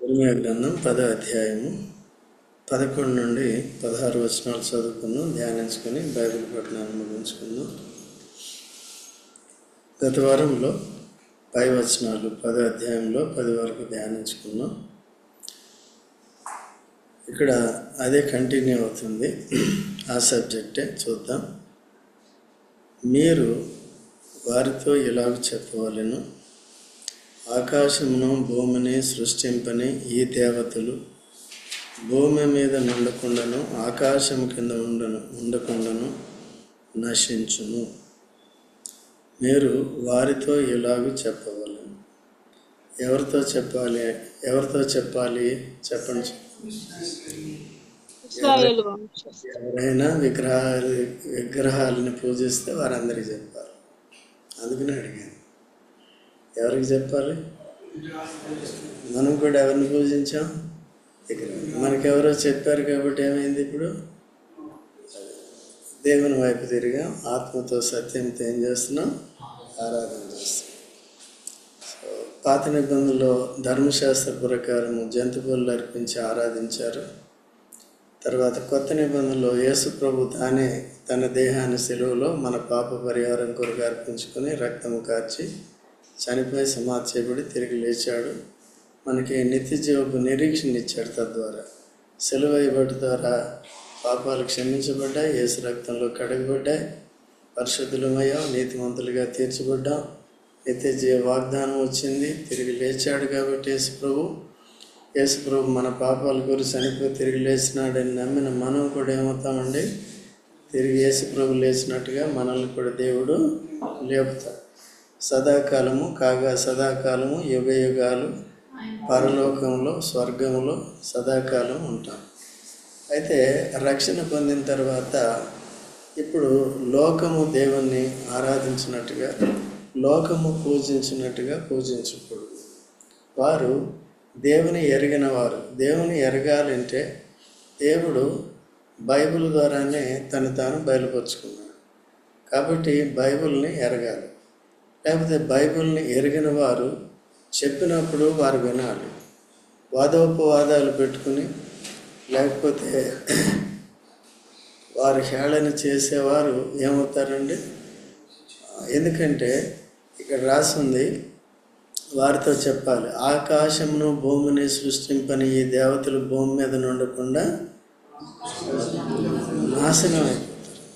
ఇర్మీయా గ్రంథం 10వ అధ్యాయము 11 నుండి 16 వచనాలు చదువుకున్నాం, ధ్యానించుకొని బైబిల్ పఠనాన్ని ముగించుకుందాం. గత వారంలో పై వచనాలు 10వ అధ్యాయంలో 10 వరకు ధ్యానించుకున్నాం. ఇక్కడ అదే కంటిన్యూ అవుతుంది, ఆ సబ్జెక్టే చూద్దాం. మీరు వారితో ఇలాగ చెప్పవలెను, ఆకాశమును భూమిని సృష్టింపని ఈ దేవతలు భూమి మీద నుండకుండాను ఆకాశం కింద ఉండకుండాను నశించును. మీరు వారితో ఇలాగ చెప్పవలెను. ఎవరితో చెప్పాలి? చెప్పండి. ఎవరైనా విగ్రహాలని పూజిస్తే వారందరికీ చెప్పాలి. అందుకనే అడిగాను, ఎవరికి చెప్పాలి? మనం కూడా ఎవరిని పూజించాం? మనకెవరో చెప్పారు కాబట్టి ఏమైంది? ఇప్పుడు దేవుని వైపు తిరిగాం, ఆత్మతో సత్యంతో ఏం చేస్తున్నాం? ఆరాధన చేస్తున్నాం. పాత నిబంధనలో ధర్మశాస్త్ర ప్రకారము జంతు బలులు అర్పించి ఆరాధించారు. తర్వాత కొత్త నిబంధనలో యేసు ప్రభు తానే తన దేహాన్ని సిలువలో మన పాప పరిహారం కొరకు అర్పించుకొని రక్తము కార్చి చనిపోయి సమాధి చేయబడి తిరిగి లేచాడు. మనకి నిత్య జీవపు నిరీక్షణ ఇచ్చాడు. తద్వారా సిలువ వేయబడి ద్వారా పాపాలు క్షమించబడ్డాయి, యేసు రక్తంలో కడగబడ్డాయి, పరిశుద్ధులమయ్యాం, నీతిమంతులుగా తీర్చబడ్డాం, నిత్య జీవ వాగ్దానం వచ్చింది, తిరిగి లేచాడు. కాబట్టి యేసు ప్రభు మన పాపాల గురించి చనిపోయి తిరిగి లేచినాడని నమ్మిన మనం కూడా ఏమవుతామండి? తిరిగి యేసు ప్రభు లేచినట్టుగా మనల్ని కూడా దేవుడు లేపుతాడు. సదాకాలము కాగా సదాకాలము యుగ యుగాలు పరలోకంలో స్వర్గంలో సదాకాలం ఉంటాం. అయితే రక్షణ పొందిన తర్వాత ఇప్పుడు లోకము దేవుణ్ణి ఆరాధించినట్టుగా, లోకము పూజించినట్టుగా పూజించకూడదు. వారు దేవుని ఎరిగిన వారు. దేవుని ఎరగాలంటే దేవుడు బైబిల్ ద్వారానే తను తాను బయలుపరుచుకున్నాడు. కాబట్టి బైబిల్ని ఎరగాలి. లేకపోతే బైబిల్ని ఎరిగిన వారు చెప్పినప్పుడు వారు వినాలి. వాదోపవాదాలు పెట్టుకుని, లేకపోతే వారు హేళన చేసేవారు ఏమవుతారండి? ఎందుకంటే ఇక్కడ రాసింది, వారితో చెప్పాలి, ఆకాశమును భూమిని సృష్టింపని ఈ దేవతలు భూమి మీద ఉండకుండా నాశనం అయిపోతారు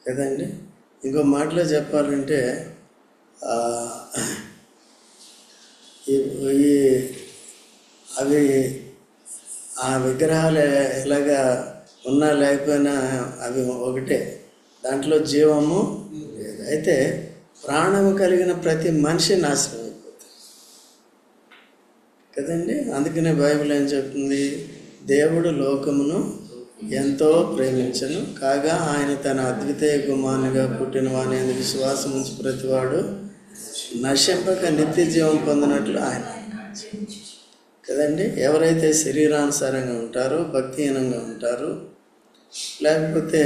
కదండి. ఇంకో మాటలో చెప్పాలంటే అవి ఆ విగ్రహాలు ఎలాగా ఉన్నా లేకపోయినా అవి ఒకటే, దాంట్లో జీవము లేదు. అయితే ప్రాణము కలిగిన ప్రతి మనిషి నాశనం అయిపోతుంది కదండి. అందుకనే బైబిల్ ఏం చెప్తుంది? దేవుడు లోకమును ఎంతో ప్రేమించను కాగా ఆయన తన అద్వితీయ కుమారునిగా పుట్టిన వాని యందు విశ్వాసం ఉంచి ప్రతివాడు నశింపక నిత్య జీవం పొందినట్లు ఆయన కదండి. ఎవరైతే శరీరానుసారంగా ఉంటారో, భక్తిహీనంగా ఉంటారో, లేకపోతే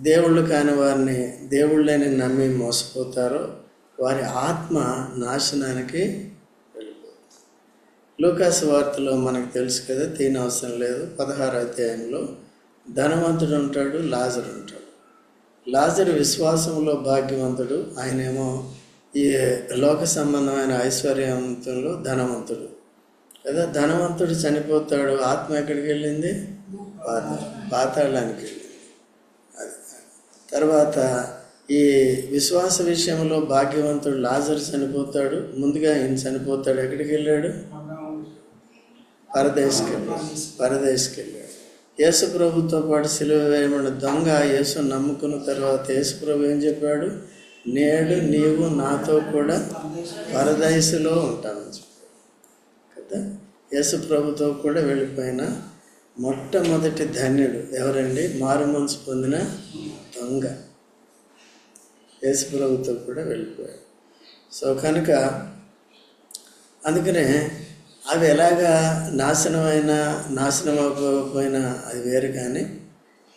దేవుళ్ళు కాని వారిని దేవుళ్ళని నమ్మి మోసపోతారో వారి ఆత్మ నాశనానికి వెళ్ళిపోతుంది. లూకాసు వార్తలో మనకు తెలుసు కదా, తీనవసరం లేదు. 16వ అధ్యాయంలో ధనవంతుడు ఉంటాడు, లాజరు ఉంటాడు. లాజరు విశ్వాసంలో భాగ్యవంతుడు, ఆయనేమో ఈ లోక సంబంధమైన ఐశ్వర్యవంతుల్లో ధనవంతుడు కదా. ధనవంతుడు చనిపోతాడు, ఆత్మ ఎక్కడికి వెళ్ళింది? పాతాళానికి వెళ్ళింది. అది తర్వాత ఈ విశ్వాస విషయంలో భాగ్యవంతుడు లాజరు చనిపోతాడు. ముందుగా ఈయన చనిపోతాడు. ఎక్కడికి వెళ్ళాడు? పరదేశికి వెళ్ళాడు. యేసు ప్రభుతో పాటు సిలువ వేయబడిన దొంగ యేసు నమ్ముకున్న తర్వాత యేసు ప్రభు ఏం చెప్పాడు? నేడు నీవు నాతో కూడా పరదేశులో ఉంటావని చెప్పాడు కదా. యేసు ప్రభుతో కూడా వెళ్ళిపోయిన మొట్టమొదటి ధన్యుడు ఎవరండి? మారు మనసు పొందిన దొంగ యేసు ప్రభుతో కూడా వెళ్ళిపోయాడు. సో కనుక అందుకనే అవి ఎలాగా నాశనం అవ్వకపోయినా అది వేరు. కానీ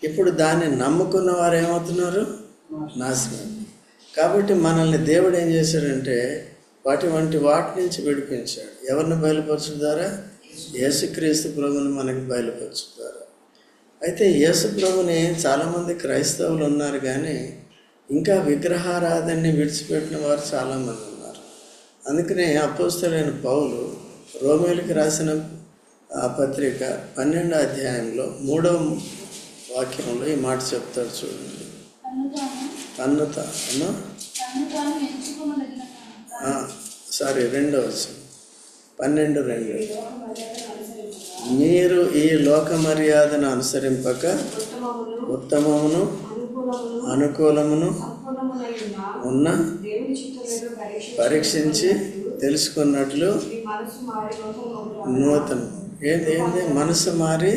ఇప్పుడు దాన్ని నమ్ముకున్న వారు ఏమవుతున్నారు? నాశనం. కాబట్టి మనల్ని దేవుడు ఏం చేశాడంటే వాటి నుంచి విడిపించాడు. ఎవరిని బయలుపరచు ద్వారా? యేసుక్రీస్తు ప్రభుని మనకి బయలుపరచు ద్వారా. అయితే యేసు ప్రభుని చాలామంది క్రైస్తవులు ఉన్నారు, కానీ ఇంకా విగ్రహారాధనని విడిచిపెట్టిన వారు చాలామంది ఉన్నారు. అందుకనే అపోస్తలుడైన పౌలు రోమేయులకు రాసిన పత్రిక 12వ అధ్యాయంలో 3వ వాక్యంలో ఈ మాట చెప్తాడు. చూడండి, తన్ను తాను 12:2 మీరు ఈ లోక మర్యాదను అనుసరింపక ఉత్తమమును అనుకూలమును ఉన్న పరీక్షించి తెలుసుకున్నట్లు నూతన ఏంది మనసు మారి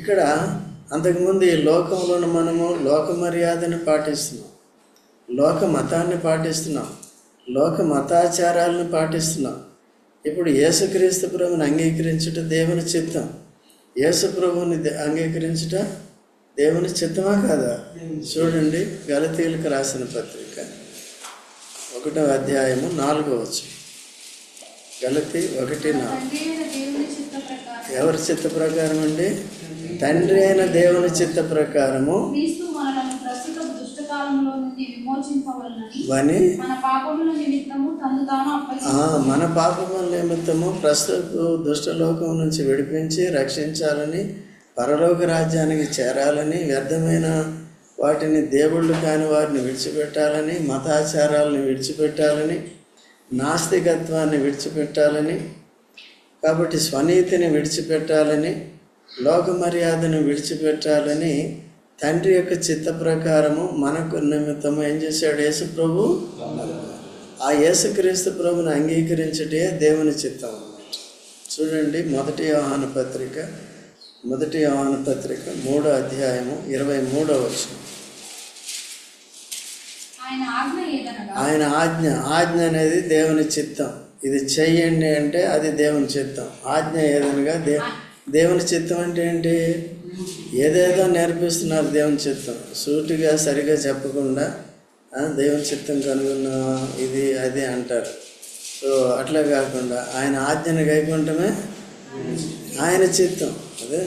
ఇక్కడ అంతకుముందు ఈ లోకంలో మనము లోక మర్యాదను పాటిస్తున్నాం, లోక మతాన్ని పాటిస్తున్నాం, లోక మతాచారాలను పాటిస్తున్నాం. ఇప్పుడు యేసుక్రీస్తు ప్రభుని అంగీకరించుట దేవుని చిత్తం. యేసు ప్రభుని అంగీకరించుట దేవుని చిత్తమా కాదా? చూడండి, గలతీయులకు రాసిన పత్రిక 1వ అధ్యాయము 4వ వచనం. గలతీ 1:4. ఎవరి చిత్త ప్రకారం అండి? తండ్రి అయిన దేవుని చిత్త ప్రకారము మన పాపముల నిమిత్తము ప్రస్తుత దుష్టలోకం నుంచి విడిపించి రక్షించాలని, పరలోక రాజ్యానికి చేరాలని, వ్యర్థమైన వాటిని దేవుళ్ళు కాని వారిని విడిచిపెట్టాలని, మతాచారాలను విడిచిపెట్టాలని, నాస్తికత్వాన్ని విడిచిపెట్టాలని, కాబట్టి స్వనీతిని విడిచిపెట్టాలని, లోక మర్యాదను విడిచిపెట్టాలని తండ్రి యొక్క చిత్త ప్రకారము మనకు నిమిత్తము ఏం చేశాడు యేసు ప్రభు? ఆ యేసుక్రీస్తు ప్రభుని అంగీకరించటే దేవుని చిత్తం అన్నమాట. చూడండి, 1 యోహాను పత్రిక 3వ అధ్యాయము 23వ వచనం. ఆయన ఆజ్ఞ అనేది దేవుని చిత్తం. ఇది చెయ్యండి అంటే అది దేవుని చిత్తం. ఆజ్ఞ ఏదనగా దేవుని చిత్తం అంటే ఏంటి? ఏదేదో నేర్పిస్తున్నారు దేవుని చిత్తం. సూటిగా సరిగా చెప్పకుండా దేవుని చిత్తం కనుగొన్న ఇది అది అంటారు. సో అట్లా కాకుండా ఆయన ఆజ్ఞను గైకొనటమే ఆయన చిత్తం. అదే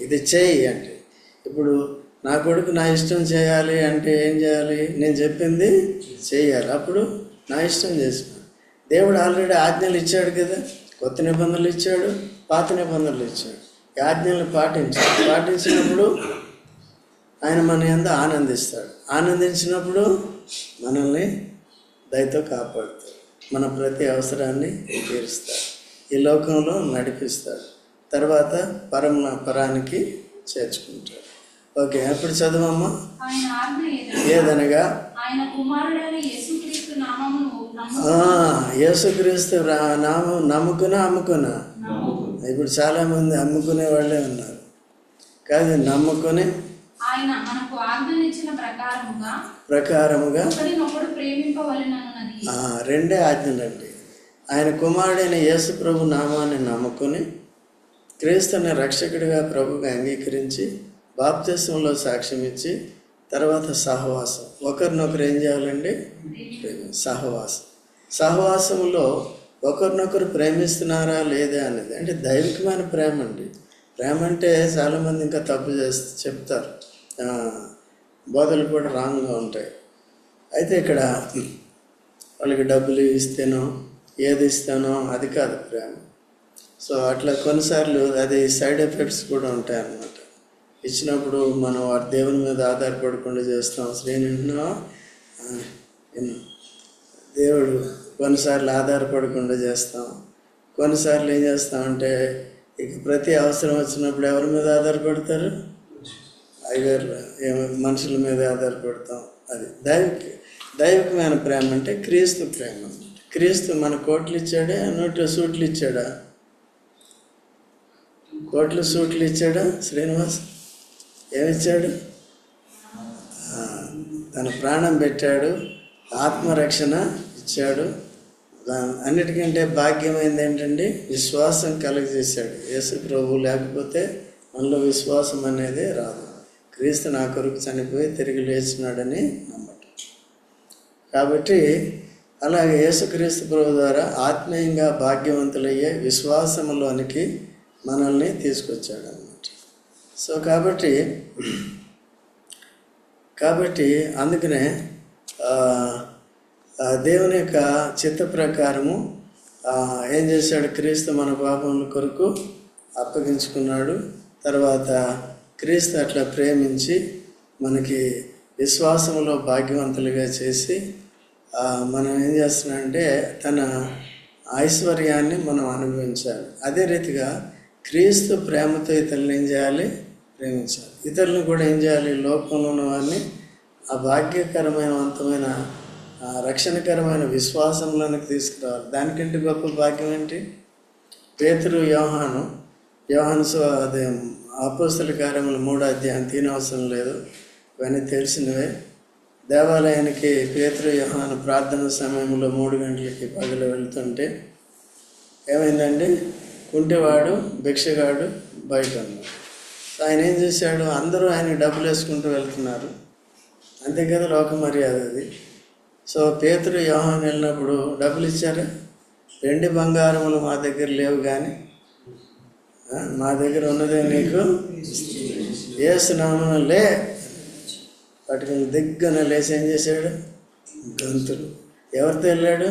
ఇది చెయ్యి అంటే, ఇప్పుడు నా కొడుకు నా ఇష్టం చేయాలి అంటే ఏం చేయాలి? నేను చెప్పింది చేయాలి. అప్పుడు నా ఇష్టం చేసిన దేవుడు ఆల్రెడీ ఆజ్ఞలు ఇచ్చాడు కదా. కొత్త నిబంధనలు ఇచ్చాడు, పాత నిబంధనలు ఇచ్చాడు. ఈ ఆజ్ఞలను పాటించినప్పుడు ఆయన మన యందు ఆనందిస్తాడు. ఆనందించినప్పుడు మనల్ని దయతో కాపాడుతాడు, మన ప్రతి అవసరాన్ని తీరుస్తాడు, ఈ లోకంలో నడిపిస్తాడు, తర్వాత పరానికి చేర్చుకుంటాడు. ఓకే, ఎప్పుడు చదవమ్మా? ఏదనగా యేసుక్రీస్తు నామం అమ్ముకున్నా. ఇప్పుడు చాలా మంది అమ్ముకునే వాళ్ళే ఉన్నారు. కాదు, నమ్ముకొని ప్రకారముగా రెండే ఆజ్ఞలండి. ఆయన కుమారుడైన యేసు ప్రభు నామాన్ని నమ్ముకొని క్రీస్తుని రక్షకుడిగా ప్రభుగా అంగీకరించి బాప్తిస్మంలో సాక్ష్యం ఇచ్చి తర్వాత సహవాసం. ఒకరినొకరు ఏం చేయాలండి? సహవాసంలో ఒకరినొకరు ప్రేమిస్తున్నారా లేదా అనేది అంటే దైవికమైన ప్రేమ అండి. ప్రేమ అంటే చాలామంది ఇంకా తప్పు చెప్తారు, బోధలు కూడా రాంగ్గా ఉంటాయి. అయితే ఇక్కడ వాళ్ళకి డబ్బులు ఇస్తేనో ఏది ఇస్తానో అది కాదు ప్రేమ. సో అట్లా కొన్నిసార్లు అది సైడ్ ఎఫెక్ట్స్ కూడా ఉంటాయి అన్నమాట. ఇచ్చినప్పుడు మనం వారి దేవుని మీద ఆధారపడకుండా చేస్తాం. శ్రేణిలో దేవుడు కొన్నిసార్లు ఆధారపడకుండా చేస్తాం. కొన్నిసార్లు ఏం చేస్తామంటే ఇక ప్రతి అవసరం వచ్చినప్పుడు ఎవరి మీద ఆధారపడతారు? అయ్యగారు మనుషుల మీద ఆధారపడతాం. అది దైవికమైన ప్రేమ అంటే క్రీస్తు ప్రేమ. క్రీస్తు మన కోట్లు ఇచ్చాడా? 100 సూట్లు ఇచ్చాడా? కోట్లు సూట్లు ఇచ్చాడా? శ్రీనివాస్ ఏమిచ్చాడు? తన ప్రాణం పెట్టాడు, ఆత్మరక్షణ ఇచ్చాడు. అన్నిటికంటే భాగ్యమైంది ఏంటండి? విశ్వాసం కలుగజేశాడు. యేసు ప్రభు లేకపోతే మనలో విశ్వాసం అనేది రాదు. క్రీస్తు నా కొరకు చనిపోయి తిరిగి లేచినాడని నమ్మటం. కాబట్టి అలాగే యేసుక్రీస్తు ప్రభు ద్వారా ఆత్మీయంగా భాగ్యవంతులయ్యే విశ్వాసంలోనికి మనల్ని తీసుకొచ్చాడు అన్నమాట. సో కాబట్టి అందుకనే దేవుని యొక్క చిత్త ప్రకారము ఏం చేశాడు, క్రీస్తు మన పాపముల కొరకు అప్పగించుకున్నాడు. తర్వాత క్రీస్తు అట్లా ప్రేమించి మనకి విశ్వాసంలో భాగ్యవంతులుగా చేసి మనం ఏం చేస్తున్నామంటే తన ఐశ్వర్యాన్ని మనం అనుభవించాలి. అదే రీతిగా క్రీస్తు ప్రేమతో ఇతరులను ఏం చేయాలి, ప్రేమించాలి. ఇతరులను కూడా ఏం చేయాలి, లోకంలో ఉన్న వారిని ఆ భాగ్యకరమైన రక్షణకరమైన విశ్వాసంలోనికి తీసుకురావాలి. దానికంటే గొప్ప భాగ్యం ఏంటి? పేతురు యోహాను అదే అపోస్తల కార్యములు 3వ అధ్యాయం తీనవసరం లేదు, ఇవన్నీ తెలిసినవే. దేవాలయానికి పేతురు యోహాను ప్రార్థన సమయంలో 3 గంటలకి పగలు వెళ్తుంటే ఏమైందండి, కుంటివాడు భిక్షగాడు బయట ఉన్నాడు. ఆయన ఏం చేశాడు, అందరూ ఆయన డబ్బులు వేసుకుంటూ వెళ్తున్నారు, అంతే కదా లోక మర్యాద అది. సో పేతురు యోహాను వెళ్ళినప్పుడు డబ్బులు ఇచ్చారా? వెండి బంగారములు మా దగ్గర లేవు, కానీ మా దగ్గర ఉన్నదే నీకు యేసు నామమున లే. పట్టుకుని దిగ్గన లేచి ఏం చేశాడు, గంతులు. ఎవరితో వెళ్ళాడు?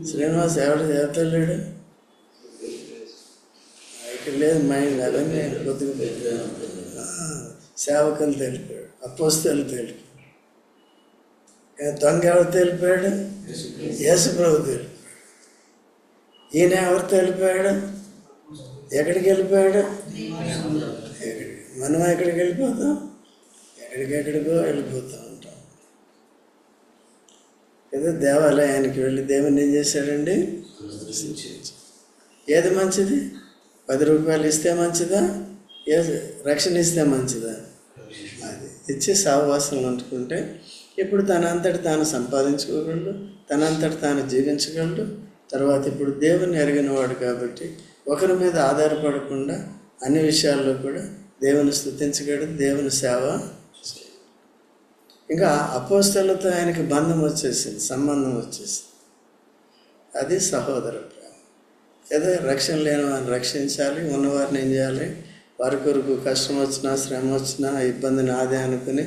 శ్రీనివాస్ ఎవరితో వెళ్ళాడు? ఇక్కడ లేదు మైండ్, అవన్నీ కొద్దిగా సేవకులు తెలిపాడు, అపోస్తలుతో తెలిపాడు. దొంగ ఎవరితో వెళ్ళిపోయాడు? యేసు ప్రభు తెలిపాడు. ఈయన ఎవరితో వెళ్ళిపోయాడు? ఎక్కడికి వెళ్ళిపోయాడు? మనం ఎక్కడికి వెళ్ళిపోతాం? ఎక్కడికెక్కడికో వెళ్ళిపోతూ ఉంటాం ఏదో. దేవాలయానికి వెళ్ళి దేవుని ఏం చేశాడండి, ఏది మంచిది? 10 రూపాయలు ఇస్తే మంచిదా, రక్షణ ఇస్తే మంచిదా? అది ఇచ్చి సావవాసనలు ఉంచుకుంటే ఇప్పుడు తనంతటి తాను సంపాదించుకోగలడు, తనంతటి తాను జీవించగలడు. తర్వాత ఇప్పుడు దేవుని ఎరిగిన వాడు కాబట్టి ఒకరి మీద ఆధారపడకుండా అన్ని విషయాల్లో కూడా దేవుని స్తుతించగలడు, దేవుని సేవ. ఇంకా అపోస్తలులతో ఆయనకి బంధం వచ్చేసింది, సంబంధం వచ్చేసింది. అది సహోదర ప్రేమ. ఏదో రక్షణ లేని వారిని రక్షించాలి, ఉన్నవారిని ఏం చేయాలి, వారి కొరకు కష్టం వచ్చినా శ్రమ వచ్చినా ఇబ్బంది నాదే అనుకుని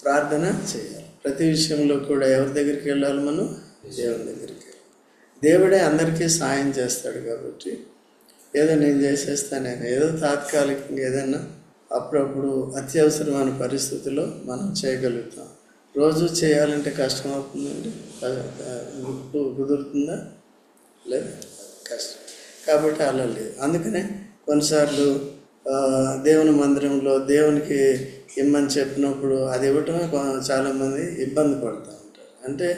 ప్రార్థన చేయాలి. ప్రతి విషయంలో కూడా ఎవరి దగ్గరికి వెళ్ళాలి, మనం దేవుని దగ్గరికి. దేవుడే అందరికీ సాయం చేస్తాడు కాబట్టి ఏదో నేను చేసేస్తాను, ఏదో తాత్కాలికంగా ఏదైనా అప్పుడప్పుడు అత్యవసరమైన పరిస్థితుల్లో మనం చేయగలుగుతాం. రోజు చేయాలంటే కష్టం అవుతుందండి, కుదురుతుందా? లేదు, కష్టం. కాబట్టి అలా లేదు. అందుకనే కొన్నిసార్లు దేవుని మందిరంలో దేవునికి ఇమ్మని చెప్పినప్పుడు అది ఇవ్వటమే చాలామంది ఇబ్బంది పడుతూ ఉంటారు. అంటే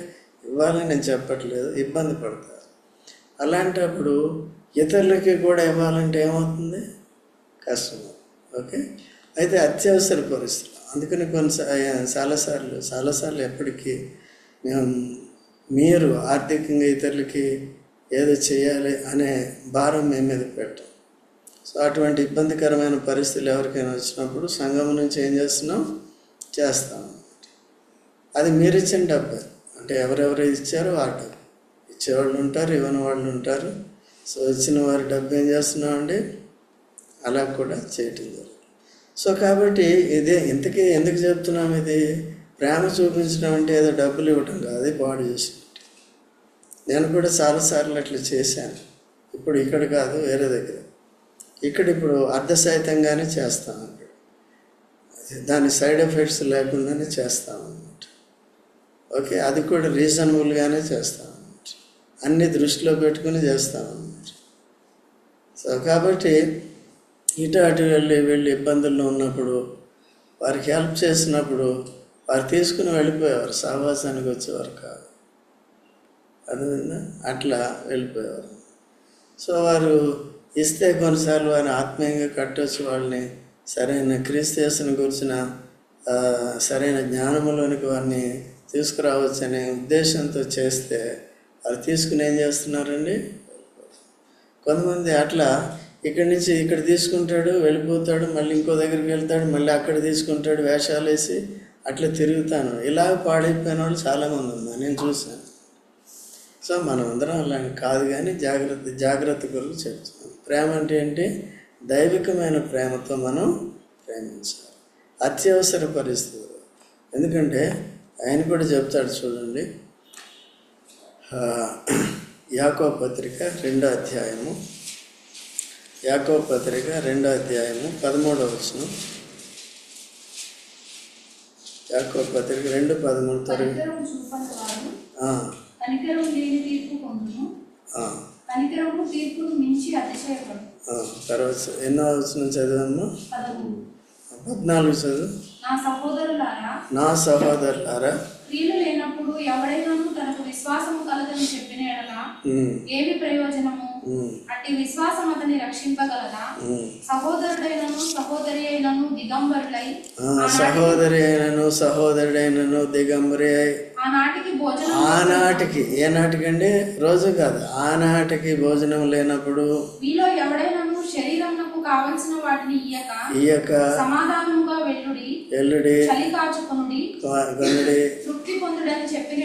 ఇవ్వాలని నేను చెప్పట్లేదు, ఇబ్బంది పడతారు. అలాంటప్పుడు ఇతరులకి కూడా ఇవ్వాలంటే ఏమవుతుంది, కష్టం. ఓకే, అయితే అత్యవసర పరిస్థితులు. అందుకని చాలాసార్లు ఎప్పటికీ మీరు ఆర్థికంగా ఇతరులకి ఏదో చేయాలి అనే భారం మేము మీద పెట్టాం. సో అటువంటి ఇబ్బందికరమైన పరిస్థితులు ఎవరికైనా వచ్చినప్పుడు సంఘం నుంచి ఏం చేస్తాం. అది మీరు ఇచ్చిన డబ్బు, అంటే ఎవరెవరు ఇచ్చారో ఆ డబ్బు. ఇచ్చేవాళ్ళు ఉంటారు, ఇవ్వని వాళ్ళు ఉంటారు. సో ఇచ్చిన వారి డబ్బు ఏం చేస్తున్నామండి, అలా కూడా చేయటం జరుగుతుంది. సో కాబట్టి ఇదే ఇంతకీ ఎందుకు చెప్తున్నాం, ఇది ప్రేమ చూపించడం అంటే ఏదో డబ్బులు ఇవ్వటం కాదు, అది పాడు చేసినట్టు. నేను కూడా చాలాసార్లు అట్లా చేశాను. ఇప్పుడు ఇక్కడ కాదు, వేరే దగ్గర. ఇక్కడ ఇప్పుడు అర్ధసహితంగానే చేస్తాం, అక్కడ దాని సైడ్ ఎఫెక్ట్స్ లేకుండానే చేస్తాం అన్నమాట. ఓకే, అది కూడా రీజనబుల్గానే చేస్తాం అన్నమాట, అన్ని దృష్టిలో పెట్టుకుని చేస్తాం అన్నమాట. సో కాబట్టి అటు వెళ్ళి ఇబ్బందుల్లో ఉన్నప్పుడు వారికి హెల్ప్ చేసినప్పుడు వారు తీసుకుని వెళ్ళిపోయేవారు, సహవాసానికి వచ్చేవారు కాదు. అర్థమైందా? అట్లా వెళ్ళిపోయేవారు. సో వారు ఇస్తే కొన్నిసార్లు వారిని ఆత్మీయంగా కట్టవచ్చు, వాళ్ళని సరైన క్రీస్తుని గురించిన సరైన జ్ఞానంలోనికి వారిని తీసుకురావచ్చు అనే ఉద్దేశంతో చేస్తే వారు తీసుకుని ఏం చేస్తున్నారండి. కొంతమంది అట్లా ఇక్కడి నుంచి ఇక్కడ తీసుకుంటాడు, వెళ్ళిపోతాడు, మళ్ళీ ఇంకో దగ్గరికి వెళ్తాడు, మళ్ళీ అక్కడ తీసుకుంటాడు, వేషాలు వేసి అట్లా తిరుగుతాను. ఇలా పాడైపోయిన వాళ్ళు చాలామంది ఉన్నారు, నేను చూశాను. సో మనం అందరం అలా కాదు, కానీ జాగ్రత్త కొరకు చెప్తున్నాం. ప్రేమ అంటే ఏంటి? దైవికమైన ప్రేమతో మనం ప్రేమించాలి అత్యవసర పరిస్థితులు. ఎందుకంటే ఆయన కూడా చెప్తాడు చూడండి, యాకోబు పత్రిక 2వ అధ్యాయము, యాకోబు పత్రిక 2వ అధ్యాయము 13వ వచనం. యాకోబు పత్రిక 2:13 తర్వాత ఎన్నో వచనం చదివాము? 14 చదువు. నా సహోదరులారా, క్రియలు లేనప్పుడు ఎవడైనాను తనకు విశ్వాసము కలదని చెప్పిన ఎడల ఏమి ప్రయోజనము? అట్టి విశ్వాసం అతని రక్షింపగలదా? సహోదరుడైనను సహోదరి అయినను దిగంబరులై, సహోదరుడైనను దిగంబరి అయి, ఆనాటికి, ఏ నాటికండి? రోజు కాదు, ఆనాటికి భోజనం లేనప్పుడు మీలో ఎవడైనను శరీరమునకు కావలసిన వాటిని ఇయ్యక సమాధానముగా వెల్లుడి చలి కాచుకొనుడి తృప్తి పొందుడని చెప్పిన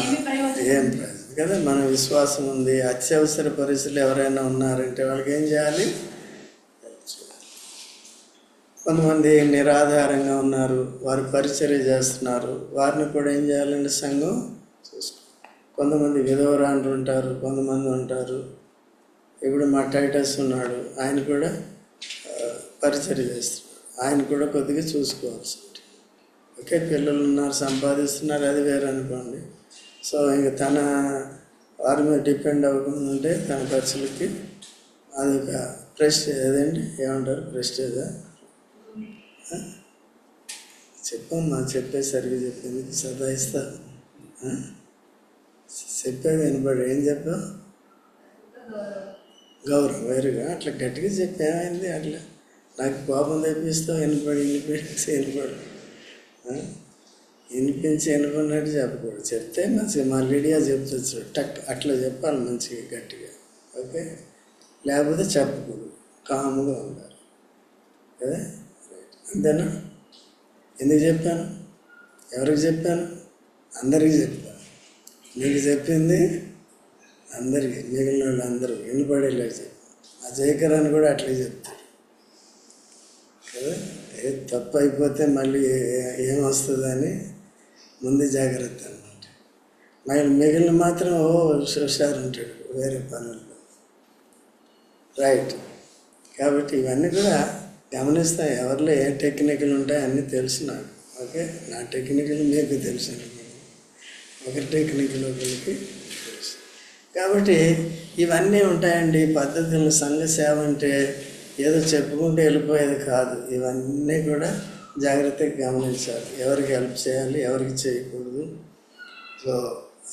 ఏమి ప్రయోజనం కదా. మన విశ్వాసం ఉంది. అత్యవసర పరిస్థితులు ఎవరైనా ఉన్నారంటే వాళ్ళకి ఏం చేయాలి? కొంతమంది నిరాధారంగా ఉన్నారు, వారు పరిచర్య చేస్తున్నారు, వారిని కూడా ఏం చేయాలంటే సంఘం చూసుకో. కొంతమంది విధవరాండ్రు ఉంటారు, కొంతమంది ఉంటారు. ఇప్పుడు మా టైటస్ ఉన్నాడు, ఆయన కూడా పరిచర్య చేస్తున్నాడు, ఆయన కూడా కొద్దిగా చూసుకోవాల్సి ఉంటుంది. ఓకే, పిల్లలు ఉన్నారు, సంపాదిస్తున్నారు, అది వేరే అనుకోండి. సో ఇంక తన వారి మీద డిపెండ్ అవ్వకుండా ఉంటే తన ఖర్చులకి అదొక ప్రెస్టేజ్. అదేంటి ఏమంటారు? ప్రెస్టేజా? చెప్పమ్మా, చెప్పేసరికి చెప్పింది సదాయిస్తా. చెప్పేది వినపడి ఏం చెప్పావు? గౌరవం. వేరుగా అట్లా గట్టిగా చెప్పి ఏమైంది? అట్లా నాకు కోపం తెప్పిస్తావు. వినిపించి వినపడినట్టు చెప్పకూడదు. చెప్తే మంచిగా మా లీడియా చెప్తుంది టక్ అట్లా చెప్పాలి మంచిగా గట్టిగా. ఓకే, లేకపోతే చెప్పకూడదు, కామ్గా ఉండాలి కదా. అంతేనా? ఎందుకు చెప్పాను? ఎవరికి చెప్పాను? అందరికీ చెప్పాను. నీకు చెప్పింది అందరికీ, మిగిలిన వాళ్ళు అందరూ వినపడేలా చెప్పాను. ఆ జయకరాన్ని కూడా అట్లే చెప్తాడు కదా. తప్పు అయిపోతే మళ్ళీ ఏమొస్తుందని ముందు జాగ్రత్త అన్నమాట. మిగిలిన మాత్రం హుషారు ఉంటాడు వేరే పనుల్లో. రైట్. కాబట్టి ఇవన్నీ కూడా గమనిస్తాం. ఎవరిలో ఏ టెక్నికల్ ఉంటాయో అన్నీ తెలుసు నాకు. ఓకే, నా టెక్నికల్ మీకు తెలుసు, ఒకరి టెక్నికల్ ఒకరికి తెలుసు. కాబట్టి ఇవన్నీ ఉంటాయండి పద్ధతులు. సంఘ సేవ అంటే ఏదో చెప్పుకుంటూ వెళ్ళిపోయేది కాదు. ఇవన్నీ కూడా జాగ్రత్తగా గమనించాలి. ఎవరికి హెల్ప్ చేయాలి, ఎవరికి చేయకూడదు, సో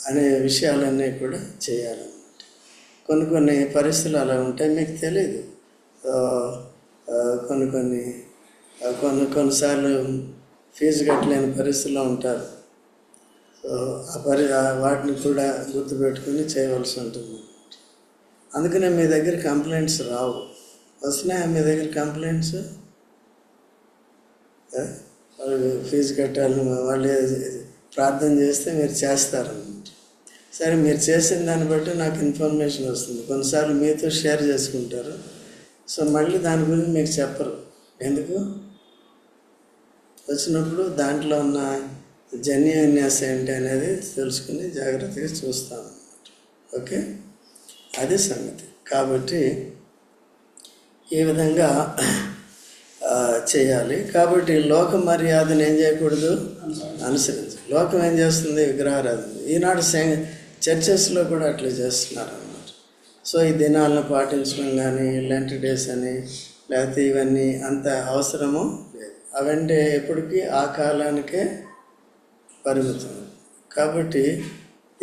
అనే విషయాలన్నీ కూడా చేయాలన్నమాట. కొన్ని పరిస్థితులు అలా ఉంటాయి, మీకు తెలీదు. కొన్నిసార్లు ఫీజు కట్టలేని పరిస్థితుల్లో ఉంటారు. సో వాటిని కూడా గుర్తుపెట్టుకుని చేయవలసి ఉంటుంది. అందుకనే మీ దగ్గర కంప్లైంట్స్ రావు. వస్తున్నాయా మీ దగ్గర కంప్లైంట్స్? వాళ్ళు ఫీజు కట్టాలని వాళ్ళు ప్రార్థన చేస్తే మీరు చేస్తారన్నమాట. సరే, మీరు చేసిన దాన్ని బట్టి నాకు ఇన్ఫర్మేషన్ వస్తుంది. కొన్నిసార్లు మీతో షేర్ చేసుకుంటారు. సో మళ్ళీ దాని గురించి మీకు చెప్పరు. ఎందుకు? వచ్చినప్పుడు దాంట్లో ఉన్న జెన్యూన్నెస్ ఏంటి అనేది తెలుసుకుని జాగ్రత్తగా చూస్తాం అన్నమాట. ఓకే, అది సంగతి. కాబట్టి ఈ విధంగా చేయాలి. కాబట్టి లోక మర్యాదను ఏం చేయకూడదు? అనుసరించాలి. లోకం ఏం చేస్తుంది? విగ్రహారాధన. ఈనాడు చర్చెస్లో కూడా అట్లా చేస్తున్నారు అన్నమాట. సో ఈ దినాలను పాటించడం కానీ, లెంట్ డేస్ అని, లేకపోతే ఇవన్నీ అంత అవసరము లేదు. అవంటే ఎప్పటికీ ఆ కాలానికే పరిమితం. కాబట్టి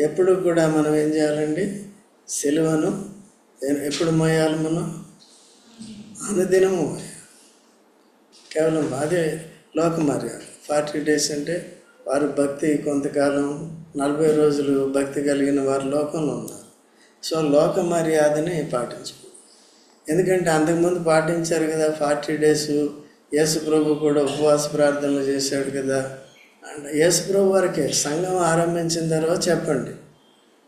ఎప్పుడు కూడా మనం ఏం చేయాలండి? సిలువను ఎప్పుడు మోయాలి? మనం అనుదినము మోయాలి. కేవలం అదే లోక మర్యాద. 40 days అంటే వారు భక్తి కొంతకాలం 40 రోజులు భక్తి కలిగిన వారు లోకంలో ఉన్నారు. సో లోక మర్యాదని పాటించుకో. ఎందుకంటే అంతకుముందు పాటించారు కదా 40 days. యేసు ప్రభు కూడా ఉపవాస ప్రార్థనలు చేశాడు కదా. అంటే యేసు ప్రభు వరకే. సంఘం ఆరంభించిన తర్వాత చెప్పండి,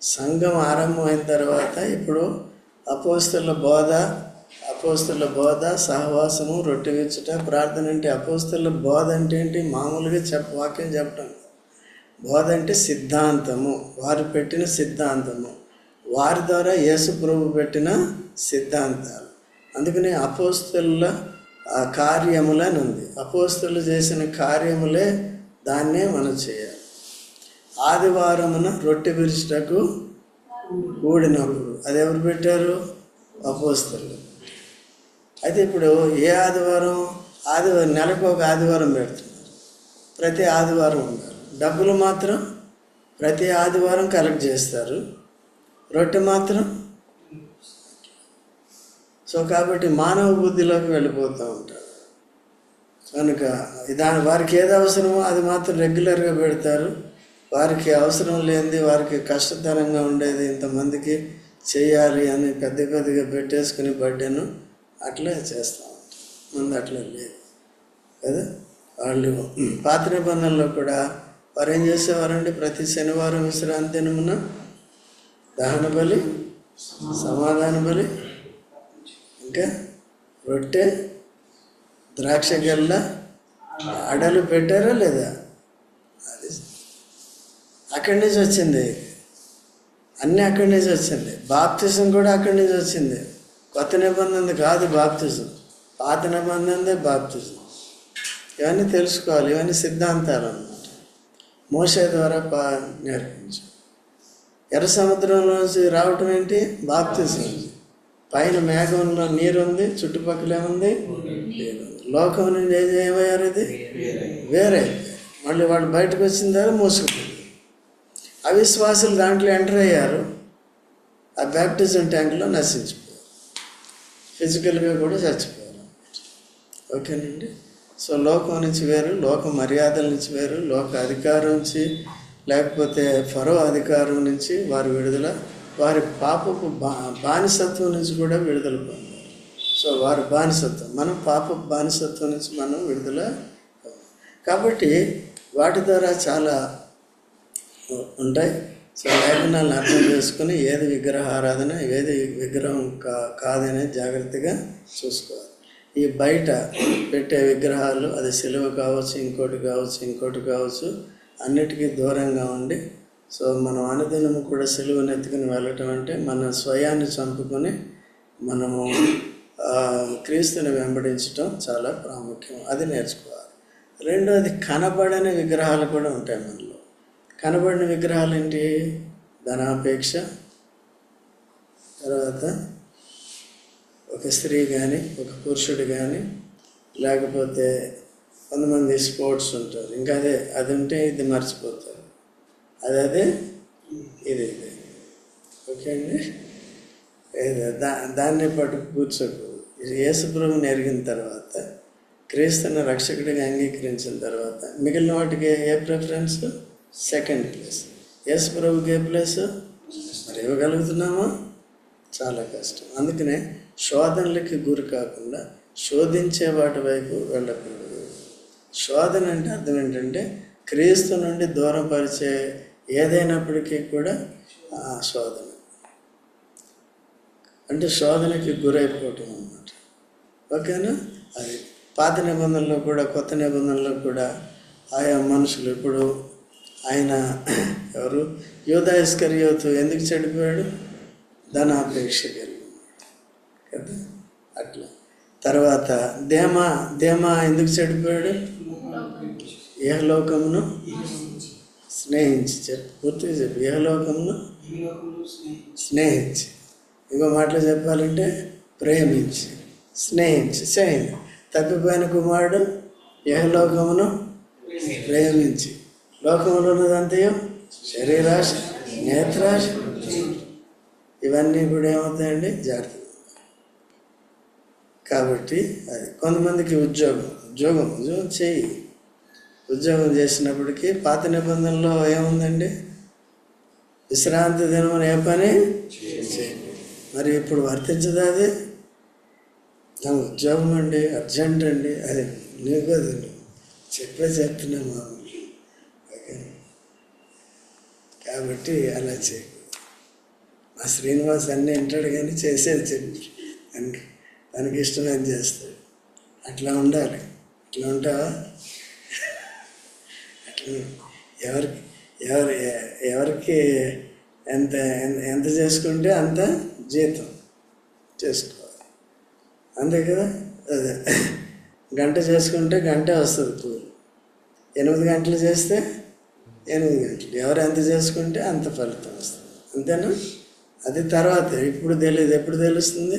సంఘం ఆరంభమైన తర్వాత ఇప్పుడు అపోస్తలుల బోధ, సహవాసము, రొట్టె విచ్చుట, ప్రార్థన. అంటే అపోస్తలుల బోధ అంటే ఏంటి? మామూలుగా వాక్యం చెప్పడం. బోధ అంటే సిద్ధాంతము, వారు పెట్టిన సిద్ధాంతము, వారి ద్వారా యేసు ప్రభు పెట్టిన సిద్ధాంతాలు. అందుకని అపోస్తలుల కార్యములని ఉంది. అపోస్తలులు చేసిన కార్యములే దాన్నే మనం చేయాలి. ఆదివారమున రొట్టె విరుచుటకు కూడినప్పుడు అది ఎవరు పెట్టారు? అపోస్తలులు. అయితే ఇప్పుడు ఏ ఆదివారం నెలకు ఒక ఆదివారం పెడుతున్నారు, ప్రతి ఆదివారం ఉన్నారు. డబ్బులు మాత్రం ప్రతి ఆదివారం కలెక్ట్ చేస్తారు, రొట్టె మాత్రం. సో కాబట్టి మానవ బుద్ధిలోకి వెళ్ళిపోతూ ఉంటారు. కనుక వారికి ఏది అవసరమో అది మాత్రం రెగ్యులర్గా పెడతారు. వారికి అవసరం లేనిది, వారికి కష్టతరంగా ఉండేది ఇంతమందికి చేయాలి అని పెద్దగా పెట్టేసుకుని బర్త్డేను అట్లా చేస్తూ ఉంటారు. ముందు అట్లా లేదు కదా. వాళ్ళు పాత నిబంధనలో కూడా వారు ఏం చేసేవారంటే ప్రతి శనివారం విశ్రాంతి దినమున దహన బలి, సమాధాన బలి, ఇంకా రొట్టె, ద్రాక్ష గెల్ల, అడలు పెట్టారా లేదా? అది అక్కడి నుంచి వచ్చింది. అన్నీ అక్కడి నుంచి వచ్చింది. బాప్తిజం కూడా అక్కడి నుంచి వచ్చింది. కొత్త నిబంధన కాదు బాప్తిజం, పాత నిబంధనదే బాప్తిజం. ఇవన్నీ తెలుసుకోవాలి. ఇవన్నీ సిద్ధాంతాలు అన్నమాట. మోషే ద్వారా నేర్పించు. ఎర్ర సముద్రంలోంచి రావటం ఏంటి? బాప్తిజం. పైన మేఘంలో నీరుంది, చుట్టుపక్కల ఏముంది? లోకం నుండి ఏమయ్యారు? ఇది వేరే. మళ్ళీ వాడు బయటకు వచ్చిన తర్వాత మూసుకుపోయింది. అవిశ్వాసులు దాంట్లో ఎంటర్ అయ్యారు, ఆ బ్యాప్టిజం ట్యాంక్లో నశించిపోయారు, ఫిజికల్గా కూడా చచ్చిపోయారు. ఓకేనండి. సో లోకం నుంచి వేరు, లోక మర్యాదల నుంచి వేరు, లోక అధికారం నుంచి, లేకపోతే ఫరో అధికారం నుంచి వారి విడుదల, వారి పాపపు బానిసత్వం నుంచి కూడా విడుదల పొందారు. సో వారి బానిసత్వం, మనం పాపపు బానిసత్వం నుంచి మనం విడుదల. కాబట్టి వాటి ద్వారా చాలా ఉంటాయి. సో లేఖనాలను అర్థం చేసుకుని ఏది విగ్రహారాధన, ఏది విగ్రహం కాదనే జాగ్రత్తగా చూసుకోవాలి. ఈ బయట పెట్టే విగ్రహాలు, అది సిలువ కావచ్చు, ఇంకోటి కావచ్చు, అన్నిటికీ దూరంగా ఉండి, సో మనం అనుదినము కూడా సిలువను ఎత్తుకుని వెళ్ళటం అంటే మన స్వయాన్ని చంపుకొని మనము క్రీస్తుని వెంబడించటం చాలా ప్రాముఖ్యం. అది నేర్చుకోవాలి. రెండోది, కనబడని విగ్రహాలు కూడా ఉంటాయి మనలో. కనబడిన విగ్రహాలు ఏంటి? ధనాపేక్ష, తర్వాత ఒక స్త్రీ కానీ, ఒక పురుషుడు కానీ, లేకపోతే కొంతమంది స్పోర్ట్స్ ఉంటారు, ఇంకా అది ఉంటే ఇది మర్చిపోతారు, అదే ఇది. ఓకే అండి. దాన్ని పట్టు కూర్చోకూడదు. యేసు ప్రభువుని ఎరిగిన తర్వాత, క్రీస్తుని రక్షకుడిగా అంగీకరించిన తర్వాత మిగిలిన వాటికి ఏ ప్రిఫరెన్స్? Second place. యేసు ప్రభువుకి ఏ ప్లేస్? మరి ఇవ్వగలుగుతున్నామా? చాలా కష్టం. అందుకనే శోధనలకి గురి కాకుండా శోధించే వాటి వైపు వెళ్ళకూడదు. శోధన అంటే అర్థం ఏంటంటే క్రీస్తు నుండి దూరపరిచే ఏదైనప్పటికీ కూడా శోధన అంటే శోధనకి గురైపోవటం అన్నమాట. ఓకేనా? అది పాత నిబంధనలో కూడా కొత్త నిబంధనలో కూడా ఆయా మనుషులు, ఇప్పుడు ఆయన ఎవరు? యూదా ఇస్కరియోతు ఎందుకు చెడిపోయాడు? ధనాపేక్ష కలిగి కదా. అట్లా తర్వాత దేమా ఎందుకు చెడిపోయాడు? ఇహలోకమును స్నేహించి. పూర్తిగా చెప్పు. ఇహలోకమును స్నేహించి. ఇంకో మాటలు చెప్పాలంటే ప్రేమించి, స్నేహించి చేయండి. తప్పిపోయిన కుమారుడు ఇహలోకమును ప్రేమించి, లోకంలో ఉన్నదంతయో శరీరాశ, నేత్రాశ, ఇవన్నీ కూడా ఏమవుతాయండి? జాగ్రత్త. కాబట్టి అది కొంతమందికి ఉద్యోగం చేయి. ఉద్యోగం చేసినప్పటికీ పాత నిబంధనలో ఏముందండి? విశ్రాంతి దినమున ఏ పని చేయండి. మరి ఇప్పుడు వర్తించదు అది? నా ఉద్యోగం అండి, అర్జెంట్ అండి, అది నీకు అది చెప్తున్నా మామూలు. ఓకే. కాబట్టి అలా చేయకూడదు. మా శ్రీనివాస్ అన్నీ వింటాడు కానీ చేసేది చెప్పి తనకి ఇష్టమైన చేస్తాడు. అట్లా ఉండాలి. అట్లా ఉంటావా? అట్లా ఎవరికి ఎంత ఎంత చేసుకుంటే అంత జీతం చేసుకోవాలి, అంతే కదా. అదే గంట చేసుకుంటే గంటే వస్తుంది కూలి. 8 గంటలు చేస్తే 8 గంటలు. ఎవరు ఎంత చేసుకుంటే అంత ఫలితం వస్తుంది, అంతేనా? అది తర్వాత. ఇప్పుడు తెలియదు, ఎప్పుడు తెలుస్తుంది?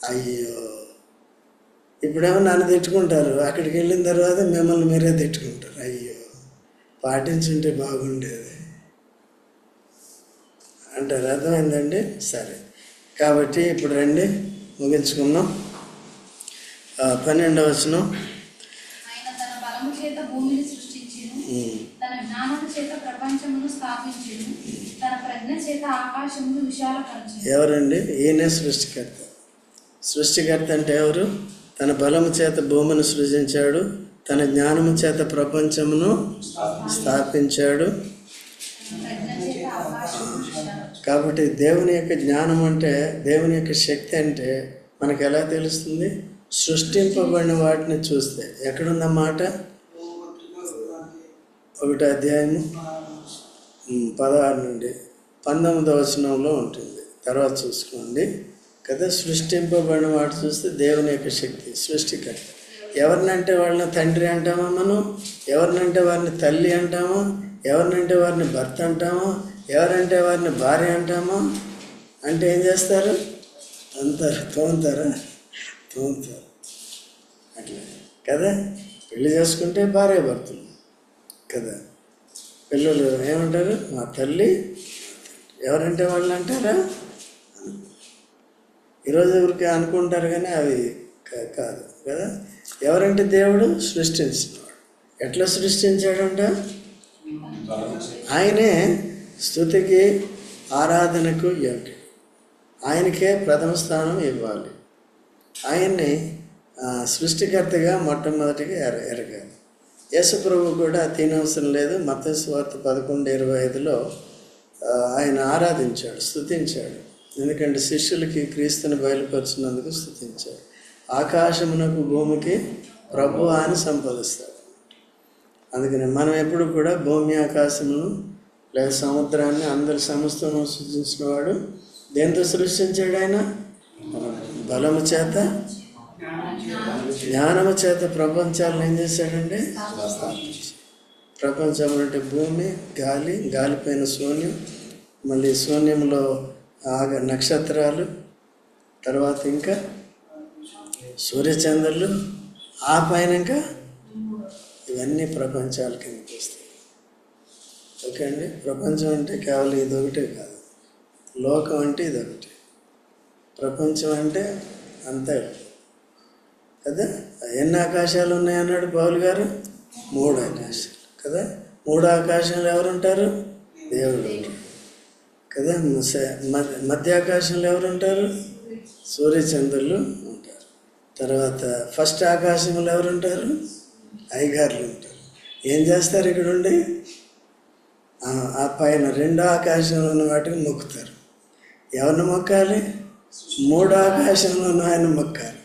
అయ్యో, ఇప్పుడేమో నన్ను తిట్టుకుంటారు, అక్కడికి వెళ్ళిన తర్వాత మిమ్మల్ని మీరే తిట్టుకుంటారు. అయ్యో, పాటించుంటే బాగుండేది అంటారు. అర్థమైందండి? సరే, కాబట్టి ఇప్పుడు రండి ముగించుకున్నాం. 12వ వచనం. ఆయన తన బలము చేత భూమిని సృష్టించెను, తన జ్ఞానము చేత ప్రపంచమును స్థాపించెను, తన ప్రజ్ఞ చేత ఆకాశమును విశాలపరచెను. ఎవరండి? ఈయనే సృష్టికర్త. సృష్టికర్త అంటే ఎవరు? తన బలము చేత భూమిని సృజించాడు, తన జ్ఞానము చేత ప్రపంచమును స్థాపించాడు. కాబట్టి దేవుని యొక్క జ్ఞానం అంటే, దేవుని యొక్క శక్తి అంటే మనకు ఎలా తెలుస్తుంది? సృష్టింపబడిన వాటిని చూస్తే. ఎక్కడుందన్నమాట? 1వ అధ్యాయము 16 నుండి 19వ వచనంలో ఉంటుంది. తర్వాత చూసుకోండి కదా. సృష్టింపబడిన వాటి చూస్తే దేవుని యొక్క శక్తి. సృష్టికర్త. ఎవరినంటే వాళ్ళని తండ్రి అంటామా మనం? ఎవరినంటే వారిని తల్లి అంటామా? ఎవరినంటే వారిని భర్త అంటామా? ఎవరంటే వారిని భార్య అంటామా? అంటే ఏం చేస్తారు? తోముతారు అట్లా కదా. పెళ్లి చేసుకుంటే భార్య భర్తలు కదా. పిల్లలు ఏమంటారు? మా తల్లి. ఎవరంటే వాళ్ళు అంటారా? ఈరోజు ఎవరికి అనుకుంటారు కానీ అవి కాదు కదా. ఎవరంటే దేవుడు సృష్టించినవాడు. ఎట్లా సృష్టించాడంట? ఆయనే స్తుతికి ఆరాధనకు యోగ్యుడు. ఆయనకే ప్రథమ స్థానం ఇవ్వాలి. ఆయన్ని సృష్టికర్తగా మొట్టమొదటిగా ఎరగాలి. యేసుప్రభు కూడా తినవసరం లేదు. మత్తయి సువార్త 11:25లో ఆయన ఆరాధించాడు, స్తుతించాడు. ఎందుకంటే శిష్యులకి క్రీస్తుని బయలుపరిచినందుకు స్తుతించాడు. ఆకాశమునకు భూమికి ప్రభు అని సంపాదిస్తాడు. అందుకని మనం ఎప్పుడు కూడా భూమి ఆకాశమును లేదా సముద్రాన్ని అందరి సమస్తము సృష్టించిన వాడు. దేంతో సృష్టించాడు ఆయన? బలము చేత, జ్ఞానము చేత ప్రపంచాలను ఏం చేశాడండి? ప్రపంచం అంటే భూమి, గాలి, గాలిపైన శూన్యం, మళ్ళీ శూన్యంలో నక్షత్రాలు, తర్వాత ఇంకా సూర్యచంద్రులు, ఆ పైన ఇంకా ఇవన్నీ ప్రపంచాల కిందకి వస్తాయి. ఓకే అండి. ప్రపంచం అంటే కేవలం ఇదొకటే కాదు. లోకం అంటే ఇదొకటి. ప్రపంచం అంటే అంతా కదా. ఎన్ని ఆకాశాలు ఉన్నాయన్నాడు పౌలు గారు? 3 ఆకాశాలు కదా. 3 ఆకాశంలో ఎవరుంటారు? దేవుడు కదా. మధ్య ఆకాశంలో ఎవరుంటారు? సూర్యచంద్రులు ఉంటారు. తర్వాత ఫస్ట్ ఆకాశంలో ఎవరుంటారు? అయ్యగారులు ఉంటారు. ఏం చేస్తారు ఇక్కడ ఉండి? ఆ పైన 2వ ఆకాశంలో ఉన్న వాటిని మొక్కుతారు. ఎవరిని మొక్కాలి? 3వ ఆకాశంలో ఉన్న ఆయన మొక్కాలి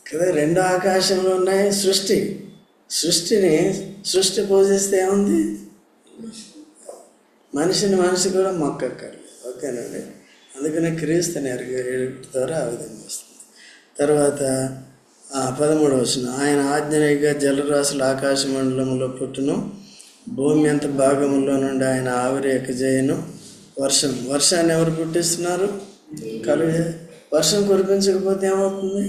కదా. 2వ ఆకాశంలో ఉన్నాయి సృష్టి పూజిస్తే ఏముంది? మనిషి కూడా మొక్కక్కర్లేదు. ఓకేనండి. అందుకనే క్రీస్తుని ఎరుగుతారో ఆ విధంగా వస్తుంది. తర్వాత 13వ వచనం. ఆయన ఆజ్ఞగా జలరాశులు ఆకాశ మండలంలో పుట్టును, భూమి అంత భాగంలో నుండి ఆయన ఆవిరి ఎక్కజేయను. వర్షాన్ని ఎవరు పుట్టిస్తున్నారు? వర్షం కురిపించకపోతే ఏమవుతుంది?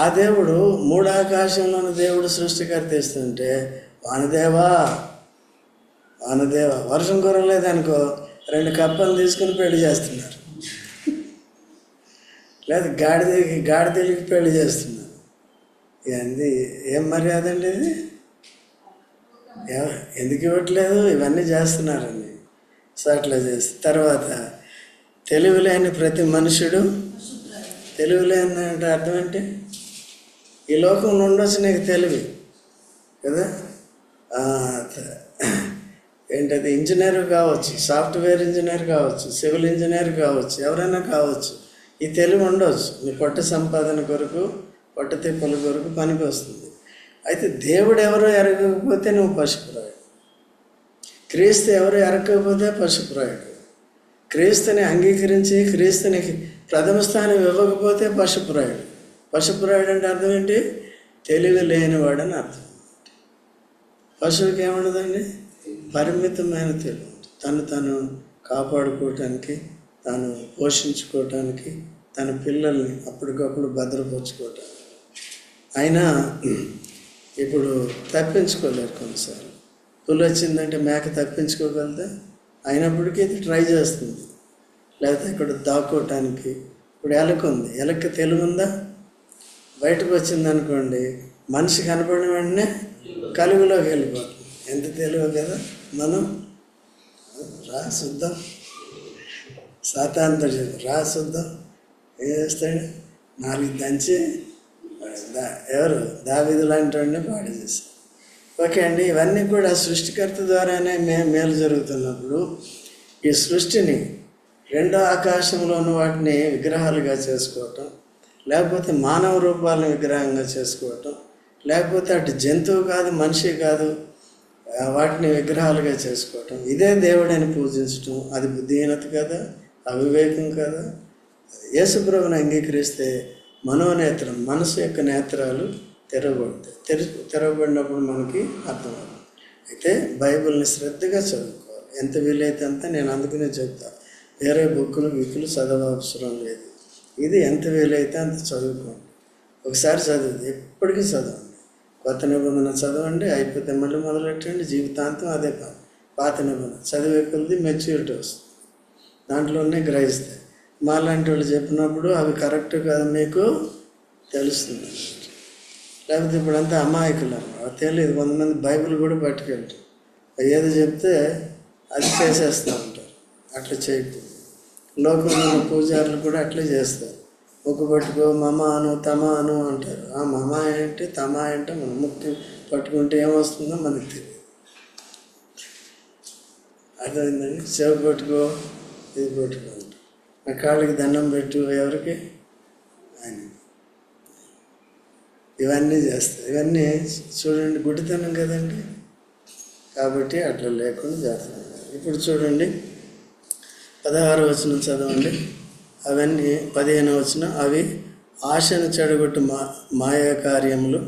ఆ దేవుడు 3 ఆకాశంలోని దేవుడు సృష్టికర్త ఇస్తుంటే వానదేవా వర్షం కురలేదనుకో 2 కప్పలు తీసుకుని పెళ్లి చేస్తున్నారు, లేదా గాడిదలకి పెళ్లి చేస్తున్నారు. ఇది ఏం మర్యాద అండి? ఇది ఎందుకు ఇవ్వట్లేదు? ఇవన్నీ చేస్తున్నారండి. సో అట్లా చేసి తర్వాత తెలివిలేని ప్రతి మనుషుడు, తెలివిలేని అంటే అర్థం ఏంటి? ఈ లోకంలో ఉండొచ్చు నీకు తెలివి కదా. ఏంటది, ఇంజనీర్ కావచ్చు, సాఫ్ట్వేర్ ఇంజనీర్ కావచ్చు, సివిల్ ఇంజనీర్ కావచ్చు, ఎవరైనా కావచ్చు. ఈ తెలివి ఉండవచ్చు. నీ పొట్ట సంపాదన కొరకు, పొట్ట తిప్పల కొరకు పనికి వస్తుంది. అయితే దేవుడు ఎవరో ఎరగకపోతే నువ్వు పశుప్రాయుడు. క్రీస్తు ఎవరు ఎరగకపోతే పశుప్రాయుడు. క్రీస్తుని అంగీకరించి క్రీస్తుని ప్రథమ స్థానం ఇవ్వకపోతే పశుప్రాయుడు. పశుప్రాయుడు అంటే అర్థం ఏంటి? తెలివి లేనివాడని అర్థం. పశువుకి ఏముండదండి? పరిమితమైన తెలివి. తను కాపాడుకోవటానికి, తాను పోషించుకోవటానికి, తన పిల్లల్ని అప్పటికప్పుడు భద్రపరుచుకోవటానికి. అయినా ఇప్పుడు తప్పించుకోలేరు. కొన్నిసార్లు పులి వచ్చిందంటే మేక తప్పించుకోగలదా? అయినప్పటికీ ఇది ట్రై చేస్తుంది. లేకపోతే ఇక్కడ దాక్కోవటానికి. ఇప్పుడు ఎలక ఉంది, ఎలక తెలివి ఉందా? బయటకు వచ్చిందనుకోండి, మనిషి కనపడిన వెంటనే కలుగులోకి వెళ్ళిపోతుంది. ఎంత తెలివి కదా మనం. రా చూద్దాం, సాతానుతో చెప్పి రా చూద్దాం, ఏం చేస్తాడు? 4 దంచి ఎవరు దావీదు లాంటి వాడిని పాడు చేశారు. ఓకే అండి, ఇవన్నీ కూడా సృష్టికర్త ద్వారానే మేలు జరుగుతున్నప్పుడు ఈ సృష్టిని రెండో ఆకాశంలో ఉన్న వాటిని విగ్రహాలుగా చేసుకోవటం, లేకపోతే మానవ రూపాలను విగ్రహంగా చేసుకోవటం, లేకపోతే అటు జంతువు కాదు మనిషి కాదు వాటిని విగ్రహాలుగా చేసుకోవటం, ఇదే దేవుడిని పూజించటం, అది బుద్ధిహీనత కదా, అవివేకం కదా. యేసుప్రభుని అంగీకరిస్తే మనోనేత్రం, మనసు యొక్క నేత్రాలు తెరవబడతాయి. తెరవబడినప్పుడు మనకి అర్థమవుతుంది. అయితే బైబిల్ని శ్రద్ధగా చదువుకోవాలి. ఎంత వీలైతే అంత. నేను అందుకనే చెప్తాను, వేరే బుక్కులు చదవవసరం లేదు. ఇది ఎంత వీలైతే అంత చదువుకోండి. ఒకసారి చదివింది ఎప్పటికీ చదవండి. కొత్త నిబంధన చదవండి, అయిపోతే మళ్ళీ మొదలెట్టండి. జీవితాంతం అదే పని. పాత నిబంధన చదివే కొద్ది మెచ్యూరిటీ వస్తుంది, దాంట్లోనే గ్రహిస్తాయి. మాలాంటి వాళ్ళు చెప్పినప్పుడు అవి కరెక్ట్ కాదు మీకు తెలుస్తుంది. లేకపోతే ఇప్పుడంతా అమాయకులు అన్నమాట, తెలియదు. కొంతమంది బైబిల్ కూడా పట్టుకెళ్తారు, ఏది చెప్తే అది చేసేస్తూ ఉంటారు. అట్లా చేయకూడదు. లోకంలో పూజారులు కూడా అట్లే చేస్తారు. ముక్కు పట్టుకో మమ అను తమ అను అంటారు. ఆ మమ ఏంటి తమ ఏంటో మనం ముక్కు పట్టుకుంటే ఏమొస్తుందో మనకు తెలియదు. అర్థమైందండి? చెవి పట్టుకో, ఇది పట్టుకో అంటారు. నా కాళ్ళకి దండం పెట్టు, ఎవరికి? ఆయన. ఇవన్నీ చేస్తారు. ఇవన్నీ చూడండి గుడ్డితనం కదండి. కాబట్టి అట్లా లేకుండా చేస్తాం. ఇప్పుడు చూడండి 16వ వచనం చదవండి. అవన్నీ 15వ వచనం, అవి ఆశను చెడగొట్టు మాయా కార్యములు,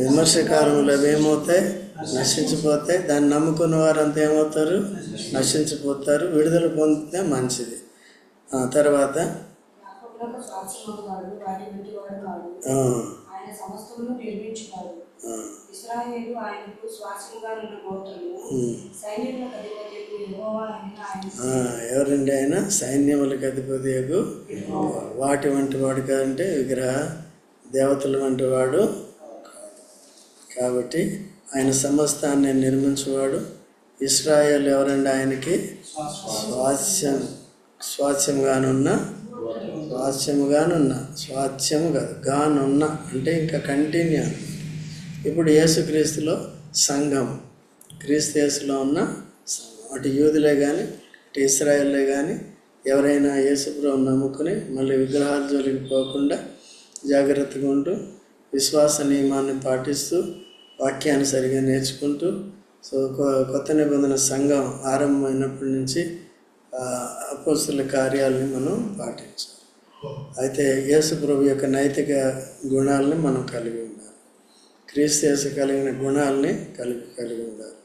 విమర్శకారములు అవి ఏమవుతాయి? నశించిపోతాయి. దాన్ని నమ్ముకున్న వారంతా ఏమవుతారు? నశించిపోతారు. విడుదల పొందితే మంచిది. తర్వాత ఎవరండి ఆయన? సైన్యములకు అధిపతియగు వాటి వంటి వాడు కాదంటే విగ్రహ దేవతల వంటి వాడు కాదు. కాబట్టి ఆయన సమస్తాన్ని నిర్మించేవాడు. ఇశ్రాయేలు ఎవరండి? ఆయనకి స్వాస్థ్యము కాదు, గానున్న అంటే ఇంకా కంటిన్యూ. ఇప్పుడు యేసుక్రీస్తులో సంఘం, క్రీస్తు యేసులో ఉన్న సంఘం. అటు యూదులే కానీ ఇటు ఇశ్రాయేలే కానీ ఎవరైనా యేసుప్రభువుని నమ్ముకుని మళ్ళీ విగ్రహాల జోలికి పోకుండా జాగ్రత్తగా ఉంటూ విశ్వాస నియమాన్ని పాటిస్తూ వాక్యాన్ని సరిగా నేర్చుకుంటూ, సో కొత్త నిబంధన సంఘం ఆరంభమైనప్పటి నుంచి అపోస్తలుల కార్యాలని మనం పాటించాలి. అయితే యేసుప్రభు యొక్క నైతిక గుణాలని మనం కలిగి ఉండాలి. క్రీస్తు యేసు కలిగిన గుణాలని కలిగి ఉండాలి.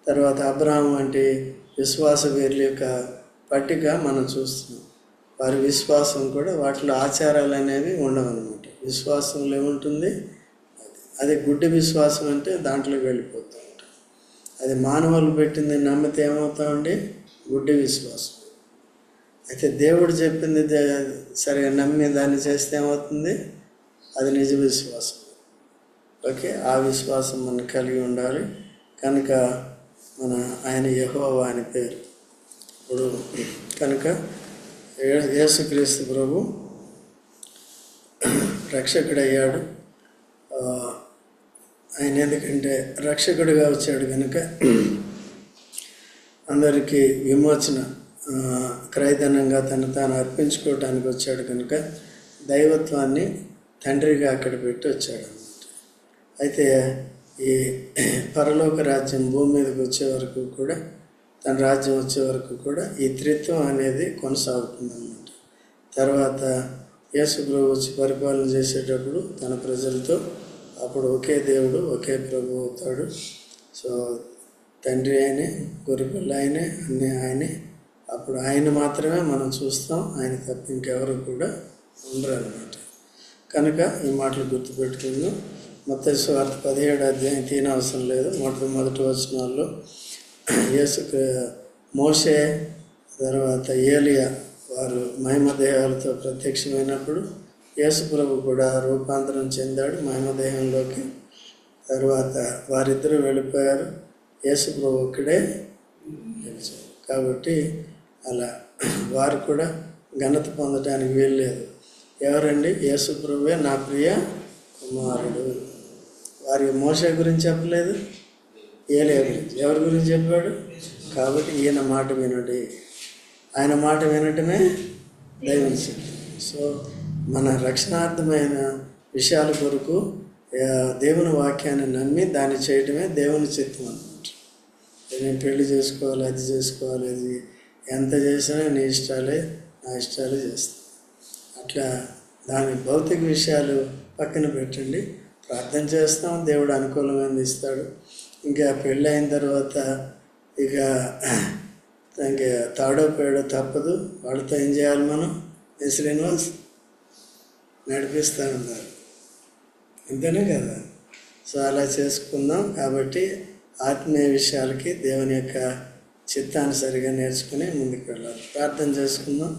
తర్వాత అబ్రహాము వంటి విశ్వాస వీరుల యొక్క పట్టిక మనం చూస్తున్నాం. వారి విశ్వాసం కూడా వాటిలో ఆచారాలు అనేవి ఉండవన్నమాట. విశ్వాసంలో ఏముంటుంది? అది గుడ్డి విశ్వాసం అంటే దాంట్లోకి వెళ్ళిపోతూ ఉంటాం. అది మానవులు పెట్టింది నమ్మితే ఏమవుతామండి? గుడ్డి విశ్వాసం. అయితే దేవుడు చెప్పింది సరిగా నమ్మి దాన్ని చేస్తే ఏమవుతుంది? అది నిజ విశ్వాసం. ఓకే, ఆ విశ్వాసం మనం కలిగి ఉండాలి. కనుక ఆయన యెహోవా అని పేరు. ఇప్పుడు కనుక యేసుక్రీస్తు ప్రభు రక్షకుడయ్యాడు. ఆయన ఎందుకంటే రక్షకుడిగా వచ్చాడు కనుక అందరికీ విమోచన క్రయధనంగా తను తాను అర్పించుకోవటానికి వచ్చాడు కనుక దైవత్వాన్ని తండ్రిగా అక్కడ పెట్టి వచ్చాడు అన్నమాట. అయితే ఈ పరలోక రాజ్యం భూమి మీదకి వచ్చే వరకు కూడా, తన రాజ్యం వచ్చే వరకు కూడా ఈ త్రిత్వం అనేది కొనసాగుతుందన్నమాట. తర్వాత యేసు ప్రభు వచ్చి పరిపాలన చేసేటప్పుడు తన ప్రజలతో అప్పుడు ఒకే దేవుడు ఒకే ప్రభు అవుతాడు. సో తండ్రి ఆయనే, గొర్రెపిల్ల ఆయనే, అన్నీ ఆయనే. అప్పుడు ఆయన మాత్రమే మనం చూస్తాం, ఆయన తప్ప ఇంకెవరు కూడా ఉండరు అన్నమాట. కనుక ఈ మాటలు గుర్తుపెట్టుకుందాం. మత్తయి సువార్త 17వ అధ్యాయం తీయనవసరం లేదు. మొదటి వచనాల్లో యేసు మోషే తర్వాత ఏలియా వారు మహిమదేహాలతో ప్రత్యక్షమైనప్పుడు యేసు ప్రభు కూడా రూపాంతరం చెందాడు మహిమదేహంలోకి. తర్వాత వారిద్దరూ వెళ్ళిపోయారు, యేసు ప్రభు ఒక్కడే నిలిచాడు. కాబట్టి అలా వారు కూడా ఘనత పొందడానికి వీల్లేదు. ఎవరండి? యేసు ప్రభువే నా ప్రియ కుమారుడు. వారికి మోషే గురించి చెప్పలేదు, ఏలియా గురించి. ఎవరి గురించి చెప్పాడు? కాబట్టి ఈయన మాట వినండి. ఆయన మాట వినటమే దైవం శక్తి. సో మన రక్షణార్థమైన విషయాల కొరకు దేవుని వాక్యాన్ని నమ్మి దాన్ని చేయటమే దేవుని చిత్తం అన్నమాట. నేను పెళ్లి చేసుకోవాలి, అది చేసుకోవాలి, అది ఎంత చేసినా నీ ఇష్టాలే, నా ఇష్టాలే చేస్తాను. అట్లా దాని భౌతిక విషయాలు పక్కన పెట్టండి. ప్రార్థన చేస్తాం, దేవుడు అనుకూలమైనది ఇస్తాడు. ఇంకా పెళ్ళి అయిన తర్వాత ఇక ఇంకా తాడో పేడో తప్పదు, వాళ్ళతో ఏం చేయాలి మనం? శ్రీనివాస్ నడిపిస్తానన్నారు, అంతేనే కదా? సో అలా చేసుకుందాం. కాబట్టి ఆత్మీయ విషయాలకి దేవుని యొక్క చిత్తాన్ని సరిగా నేర్చుకుని ముందుకు వెళ్ళాలి. ప్రార్థన చేసుకుందాం.